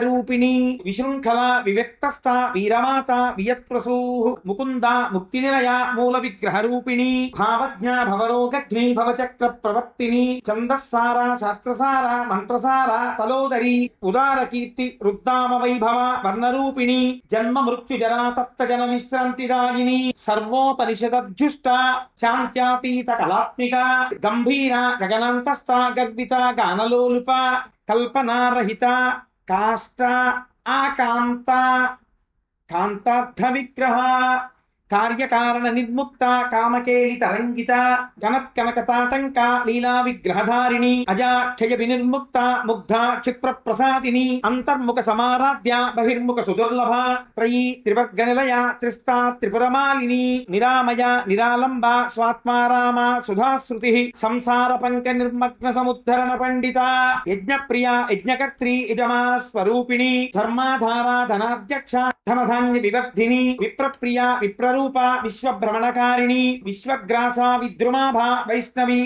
రూపిణి విశృంఖల వివ్యక్తస్థ వీరమాత వియత్ప్రసూః ముకుంద ముక్తినిలయ మూల విగ్రహ రూపిణి భావజ్ఞ భవరోగఘ్ని భవచక్ర ప్రవర్తిని ఛందస్సార శాస్త్రసార మంత్రసార తలోదరి ఉదార కీర్తి రుద్దామ వైభవ వర్ణరూపిణి జన్మ మృత్యు జరా తప్త జన విశ్రాంతిదాయిని సర్వోపనిషదధ్యుష్ట శాంత్యాతీత కళాత్మిక గంభీర గగనాంతస్థ గర్విత గానలోలుప కల్పనారహిత కాష్ట ఆకాంత కాంతార్థ విగ్రహ కార్యకారణ నిర్ముక్త కామకేళి తరంగిత కనత్కనకతాటంక లీలా విగ్రహధారిణి అజాక్షయ వినిర్ముక్త ముగ్ధ క్షిప్ర ప్రసాదిని అంతర్ముఖ సమారాధ్య బహిర్ముఖ సుదుర్లభ త్రయీ త్రివర్గ నిలయ త్రిస్తా త్రిపురమాలిని నిరామయ నిరాలంబ స్వాత్మారామ సుధాశ్రుతి సంసార పంక నిర్మగ్న సముద్ధరణ పండిత యజ్ఞప్రియ యజ్ఞకర్త్రి యజమాన స్వరూపిణి ధర్మాధార ధనాధ్యక్ష ధనధాన్య వివర్ధిని విప్రప్రియ విప్రరూప విశ్వభ్రమణకారిణి విశ్వగ్రాస విద్రుమాభ వైష్ణవి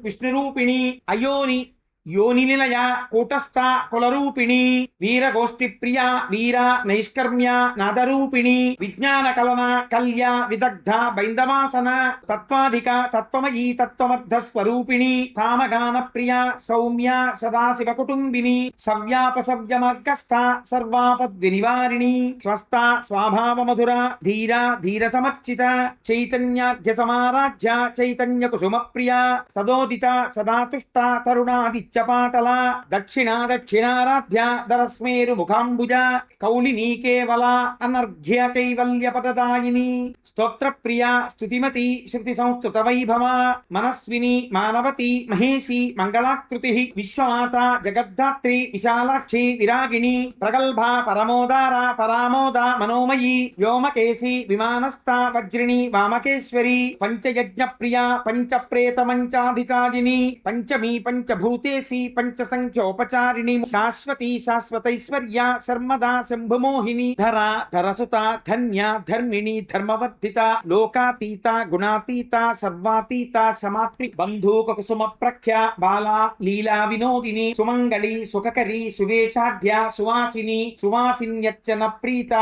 విష్ణురూపిణి అయోని యోని నిలయ కూటస్థ కులరూపిణి వీరగోష్ఠి ప్రియ వీర నైష్కర్మ్య నాదరూపిణి విజ్ఞాన కలన కల్య విదగ్ధ బైందవాసన తత్వాధిక తత్వమయీ తత్వమర్థ స్వరూపిణి కామగాన ప్రియ సౌమ్య సదాశివ కుటుంబిని సవ్యాపసవ్య మార్గస్థ సర్వాపద్వినివారిణి స్వస్థ స్వభావ మధుర ధీర ధీర సమర్చిత చైతన్యాధ్య సమారాధ్య చైతన్య కుసుమ ప్రియ సదోదిత సదాతుష్ట తరుణాది పాటల దక్షిణారాధ్య దరస్మేరు ముఖాంబుజ కౌలినీ కేవల అనర్ఘ్య కైవల్య పదదాయిని స్తోత్ర ప్రియ స్తుతిమతి శృతి సంస్కృత వైభవ మనస్విని మానవతి మహేషి మంగళాకృతి విశ్వమాత జగద్ధాత్రి విశాలాక్షి విరాగిణి ప్రగల్భ పరమోదార పరామోద మనోమయీ వ్యోమకేశి విమానస్థ వజ్రిణి వామకేశ్వరి పంచయజ్ఞ ప్రియ పంచప్రేత మంచాధికారిణి పంచమీ పంచభూతే పంచ సంఖ్యోపచారిణి శాశ్వతి శాశ్వతైశ్వర్య శర్మదా శంభుమోహిని ధర ధరసుత ధన్య ధర్మిణి ధర్మవర్ధిత లోకాతీత గుణాతీత సర్వాతీత సమాత్రి బంధూక కుసుమ ప్రఖ్య బాలా లీలా వినోదిని సుమంగళి సుఖకరి సువేషాఢ్య సువాసిని సువాసిన్యర్చన ప్రీత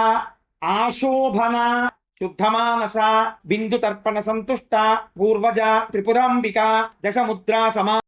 ఆశోభన శుద్ధమానస బిందు తర్పణ సంతుష్ట పూర్వజ త్రిపురాంబిక దశముద్రా సమా